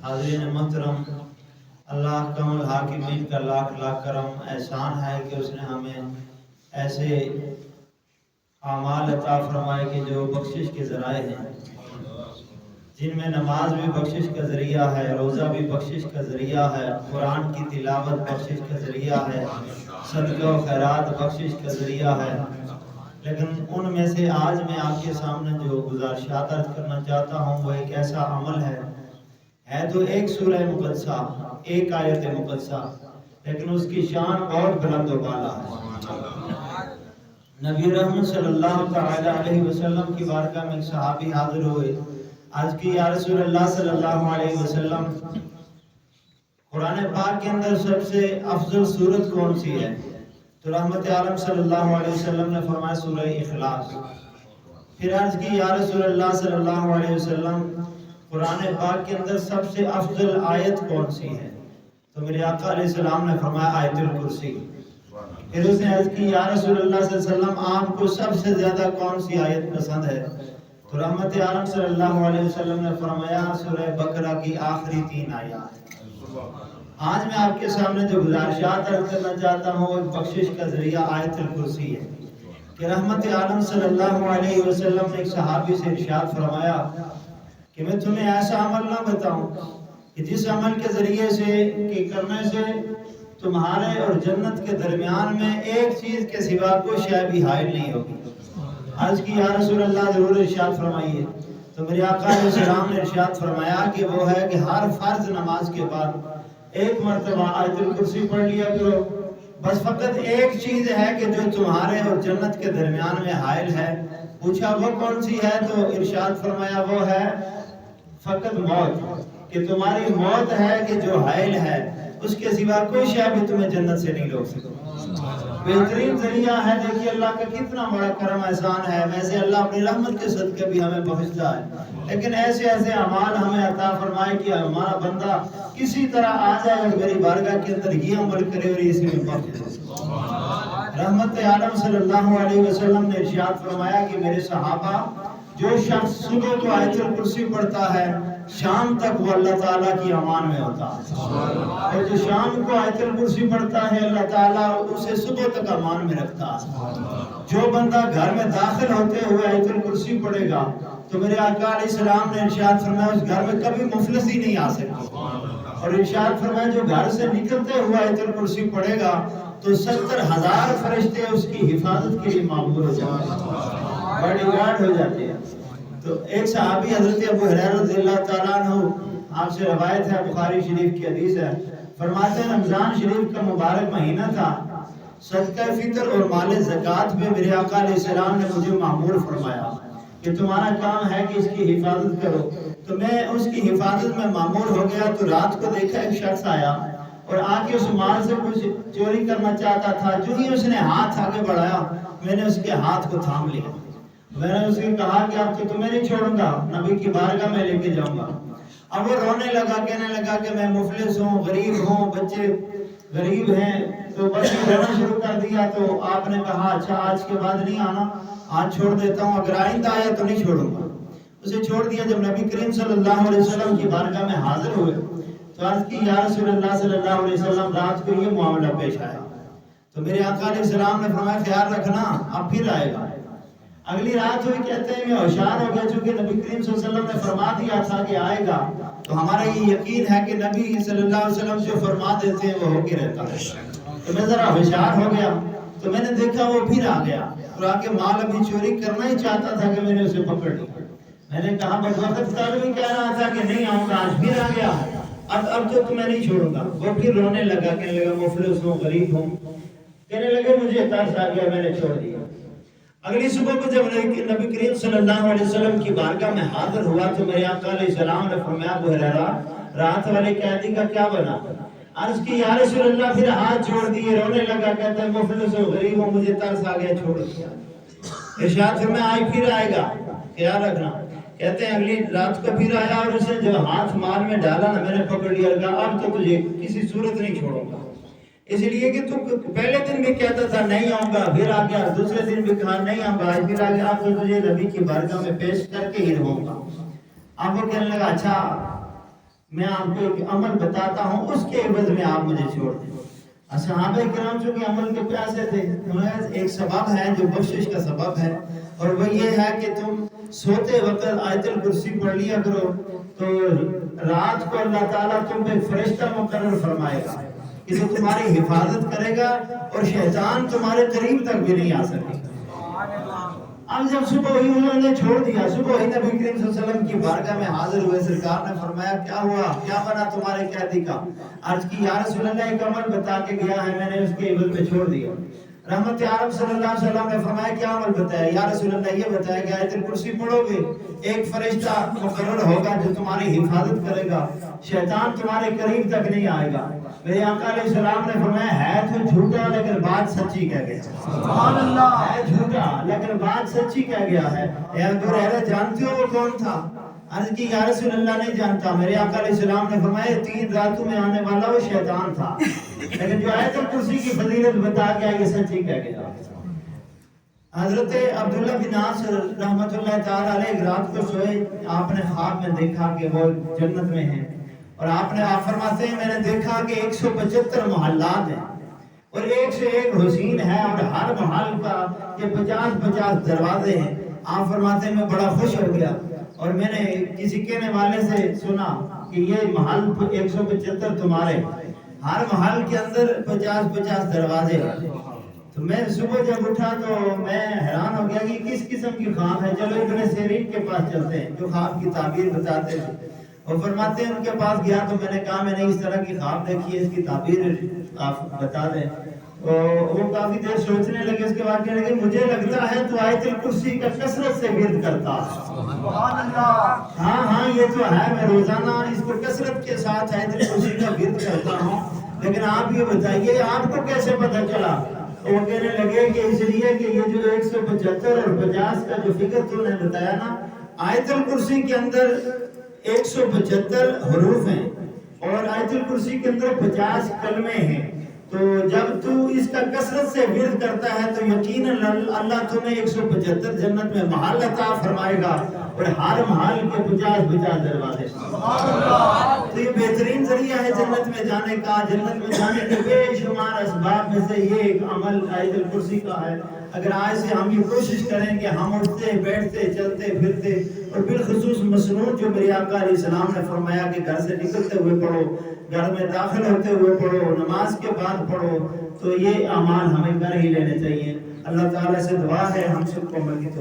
حاضرین محترم، اللہ کمل حاکمین کا لاکھ لاکھ کرم احسان ہے کہ اس نے ہمیں ایسے اعمال عطا فرمائے کہ جو بخشش کے ذرائع ہیں، جن میں نماز بھی بخشش کا ذریعہ ہے، روزہ بھی بخشش کا ذریعہ ہے، قرآن کی تلاوت بخشش کا ذریعہ ہے، صدقہ و خیرات بخشش کا ذریعہ ہے۔ لیکن ان میں سے آج میں آپ کے سامنے جو گزارشات عرض کرنا چاہتا ہوں وہ ایک ایسا عمل ہے تو ایک سورہ مقدسہ، ایک آیت مقدسہ، لیکن اس کی شان بہت بلند و بالا ہے۔ نبی رحمت صلی اللہ تعالی علیہ وسلم کی بارگاہ میں ایک صحابی حاضر ہوئے، عرض کی یا رسول اللہ صلی اللہ علیہ وسلم، قرآن پاک کے اندر سب سے افضل سورت کون سی ہے؟ تو رحمت عالم صلی اللہ علیہ وسلم نے فرمایا سورہ اخلاص۔ پھر عرض کی یا رسول اللہ صلی اللہ علیہ وسلم، قرآن پاک کے اندر سب سے افضل آیت کون سی ہے؟ تو میرے آقا علیہ السلام نے فرمایا آیت الکرسی۔ پھر اس نے عرض کی یا رسول اللہ صلی اللہ علیہ وسلم، آپ کو سب سے زیادہ کون سی آیت پسند ہے؟ تو رحمت عالم صلی اللہ علیہ وسلم نے فرمایا سورہ بقرہ کی آخری 3 آیات۔ آج میں آپ کے سامنے جو گزارشات عرض کرنا چاہتا ہوں ایک بخشش کا ذریعہ آیت الکرسی ہے کہ رحمت عالم صلی اللہ علیہ وسلم نے ایک صحابی سے ارشاد فرمایا کہ میں تمہیں ایسا عمل نہ بتاؤں کہ جس عمل کے ذریعے سے کہ کرنے سے تمہارے اور جنت کے درمیان میں ایک چیز کے سوا کوئی شے بھی حائل نہیں ہوگی۔ عرض کی یا رسول اللہ ضرور ارشاد فرمائیے۔ تو میرے آقا علیہ السلام نے ارشاد فرمایا کہ وہ ہے کہ ہر فرض نماز کے بعد ایک مرتبہ آیت الکرسی پڑھ لیا کرو، بس فقط ایک چیز ہے کہ جو تمہارے اور جنت کے درمیان میں حائل ہے۔ پوچھا وہ کون سی ہے؟ تو ارشاد فرمایا وہ ہے فقط موت، کہ تمہاری موت ہے کہ جو حائل ہے، اس کے سوا کوئی شے بھی تمہیں جنت سے نہیں روک سکتا۔ بہترین ذریعہ ہے۔ دیکھیے اللہ کا کتنا بڑا کرم احسان ہے۔ ویسے اللہ اپنی رحمت کے صدقے بھی ہمیں بخشتا ہے، لیکن ایسے ایسے اعمال ہمیں عطا فرمائے کہ ہمارا بندہ کسی طرح آ جائے اور میری بارگاہ کے اندر یہ عمل کرے اور اسی میں بخش دے۔ رحمت عالم صلی اللہ علیہ وسلم نے ارشاد فرمایا کہ میرے صحابہ، جو شخص صبح کو آیت الکرسی پڑھتا ہے شام تک وہ اللہ تعالیٰ کی امان میں ہوتا ہے، اور جو شام کو آیت الکرسی پڑھتا ہے اللہ تعالیٰ اسے صبح تک امان میں رکھتا ہے۔ جو بندہ گھر میں داخل ہوتے ہوئے آیت الکرسی پڑھے گا تو میرے آقا علیہ السلام نے ارشاد فرمایا اس گھر میں کبھی مفلسی نہیں آ سکتی، اور ارشاد فرمایا جو گھر سے نکلتے ہوئے آیت الکرسی پڑھے گا تو 70,000 فرشتے اس کی حفاظت کے لیے معمور ہو جاتے ہیں، باڈی گارڈ ہو جاتے ہیں۔ تو ایک صحابی حضرت ابو ہریرہ رضی اللہ تعالیٰ عنہ، آپ سے روایت ہے، بخاری شریف کی حدیث ہے، فرماتے ہیں رمضان شریف کا مبارک مہینہ تھا، صدقہ فطر اور مال زکوٰۃ پہ میرے آقا علیہ السلام نے مجھے مأمور فرمایا کہ تمہارا کام ہے کہ اس کی حفاظت کرو۔ تو میں اس کی حفاظت میں مأمور ہو گیا۔ تو رات کو دیکھا ایک شخص آیا اور آ کے اس مال سے کچھ چوری کرنا چاہتا تھا۔ جو ہی اس نے ہاتھ آگے بڑھایا میں نے اس کے ہاتھ کو تھام لیا۔ میں نے اس سے کہا کہ اب تو تمہیں نہیں چھوڑوں گا، نبی کی بارگاہ میں لے کے جاؤں گا۔ اب وہ رونے لگا، کہنے لگا کہ میں مفلس ہوں، غریب ہوں، بچے غریب ہیں۔ تو بچے رونا شروع کر دیا۔ تو آپ نے کہا اچھا آج کے بعد نہیں آنا، آج چھوڑ دیتا ہوں، اگر آئندہ آیا تو نہیں چھوڑوں گا۔ اسے چھوڑ دیا۔ جب نبی کریم صلی اللہ علیہ وسلم کی بارگاہ میں حاضر ہوئے تو عرض کی یا رسول اللہ صلی اللہ علیہ وسلم، رات کو یہ معاملہ پیش آیا۔ تو میرے آقا علیہ السلام نے فرمایا خیال رکھنا اب پھر آئے گا۔ اگلی رات ہوئی، کہتے ہیں میں ہوشیار ہو گیا، چونکہ نبی کریم صلی اللہ علیہ وسلم نے فرما دیا تھا کہ آئے گا، تو ہمارا یہ یقین ہے کہ نبی صلی اللہ علیہ وسلم جو فرما دیتے ہیں وہ ہو کے رہتا ہے۔ تو میں ذرا ہوشیار ہو گیا، تو میں نے دیکھا وہ پھر آ گیا اور آ کے مال ابھی چوری کرنا ہی چاہتا تھا کہ میں نے اسے پکڑ لیا۔ میں نے کہا بس وقت کل بھی کہہ رہا تھا کہ نہیں آؤں گا، آج پھر آ گیا، اب تو تمہیں نہیں چھوڑوں گا۔ وہ پھر رونے لگا، کہنے لگا مفلس ہوں، غریب ہوں، کہنے لگے مجھے ترس آ گیا، میں نے چھوڑ دیا۔ اگلی صبح کو جب نبی کریم صلی اللہ علیہ وسلم کی بارگاہ میں حاضر ہوا تو میرے آقا علیہ السلام نے فرمایا ابو ہریرہ رات والے قیدی کا کیا بنا؟ عرض کی یا رسول اللہ، پھر ہاتھ چھوڑ دیے، رونے لگا، کہتا ہے مفلس ہوں، غریب ہوں، مجھے ترس آ گیا، چھوڑ دیا۔ ارشاد فرمایا آج پھر آئے گا، خیال رکھنا۔ کہتے ہیں اگلی رات کو پھر آیا اور اسے جب ہاتھ مال میں ڈالا نا میں نے پکڑ لیا، کہا اب تو تجھے کسی صورت نہیں چھوڑوں گا، اس لیے کہ تو پہلے دن بھی کہتا تھا نہیں آؤں گا، پھر آ گیا، دوسرے دن بھی کہا نہیں آؤں گا، آج پھر آ گیا، اب تو تجھے نبی کی بارگاہ میں پیش کر کے ہی رہوں گا۔ اب وہ کہنے لگا اچھا میں آپ کو ایک عمل بتاتا ہوں، اس کے عوض میں آپ مجھے چھوڑ دیں۔ صحابہ کرام چونکہ عمل کے پیاسے تھے، ایک سبب ہے جو بخشش کا سبب ہے، اور وہ یہ ہے کہ تم سوتے وقت آیت الکرسی پڑھ لیا کرو، تو رات کو اللہ تعالیٰ تم پہ فرشتہ مقرر فرمائے گا کہ جو تمہاری حفاظت کرے گا، اور شیطان تمہارے قریب تک بھی نہیں آ سکے گا۔ اب جب صبح ہی انہوں نے چھوڑ دیا، صبح ہی نبی کریم صلی اللہ علیہ وسلم کی بارگاہ میں حاضر ہوئے، سرکار نے فرمایا کیا ہوا، کیا بنا تمہارے قیدی کا؟ عرض کی یا رسول اللہ ایک عمل بتا کے گیا ہے، میں نے اس کے عوض میں چھوڑ دیا۔ رحمت عالم صلی اللہ علیہ وسلم نے فرمایا کیا عمل بتایا؟ یا رسول اللہ یہ بتایا کہ آیت الکرسی پڑھو گے، ایک فرشتہ مقرر ہوگا جو تمہاری حفاظت کرے گا، شیطان تمہارے قریب تک نہیں آئے گا۔ میرے آقا علیہ السلام نے فرمایا ہے تو جھوٹا لیکن بات سچی کہہ گیا۔ سبحان اللہ، ہے جھوٹا لیکن بات سچی کہہ گیا ہے۔ اے ابو ہریرہ جانتے ہو وہ کون تھا؟ عرض کی یا رسول اللہ نہیں جانتا۔ میرے آقا علیہ السلام نے فرمایا 3 راتوں میں آنے والا وہ شیطان تھا، لیکن جو آیت الکرسی کی فضیلت بتا گیا یہ سچی کہہ گیا۔ حضرت عبداللہ بن ناصر رحمت اللہ تعالی علیہ ایک رات کو سوئے، آپ نے خواب میں دیکھا کہ وہ جنت میں ہیں، اور آپ فرماتے ہیں میں نے دیکھا کہ 175 محلات ہیں اور ایک سے ایک حسین ہے، اور ہر محل کا یہ 50 دروازے ہیں۔ آپ فرماتے ہیں میں بڑا خوش ہو گیا، اور میں نے کسی کہنے والے سے سنا کہ یہ محل 175 تمہارے، ہر محل کے اندر 50 دروازے ہیں۔ تو میں صبح جب اٹھا تو میں حیران ہو گیا کہ کس قسم کی خواب ہے، چلو ابن سیرین کے پاس چلتے ہیں جو خواب کی تعبیر بتاتے ہیں۔ وہ فرماتے ہیں ان کے پاس گیا تو میں نے کہا میں نے اس طرح کی خواب دیکھی ہے، اس کی تعبیر آپ بتا دیں۔ تو وہ کافی دیر سوچنے لگے، اس کے بعد کہنے لگے مجھے لگتا ہے تو آیت الکرسی کا کثرت سے ورد کرتا ہے۔ ہاں یہ تو ہے، میں روزانہ اس کو کثرت کے ساتھ آیت الکرسی کا ورد کرتا ہوں، لیکن آپ یہ بتائیے آپ کو کیسے پتہ چلا؟ وہ کہنے لگے کہ اس لیے کہ یہ جو 175 اور 50 کا جو فکر تو نے بتایا نا، آیت الکرسی کے اندر 175 حروف ہیں اور آیت الکرسی کے اندر 50 کلمے ہیں، تو جب تو اس کا کثرت سے ورد کرتا ہے تو یقیناً اللہ تمہیں 175 جنت میں محل عطا فرمائے گا، اور ہر محل کے 50 دروازے۔ تو یہ بہترین ذریعہ ہے جنت میں جانے کا، جنت میں جانے کے بے شمار اسباب میں سے یہ ایک عمل آیت الکرسی کا ہے۔ اگر آج سے ہم یہ کوشش کریں کہ ہم اٹھتے بیٹھتے چلتے پھرتے، اور بالخصوص مسنون جو میرے آقا علیہ السلام نے فرمایا کہ گھر سے نکلتے ہوئے پڑھو، گھر میں داخل ہوتے ہوئے پڑھو، نماز کے بعد پڑھو، تو یہ اعمال ہمیں کر ہی لینے چاہیے۔ اللہ تعالیٰ سے دعا ہے ہم سب کو عمل کی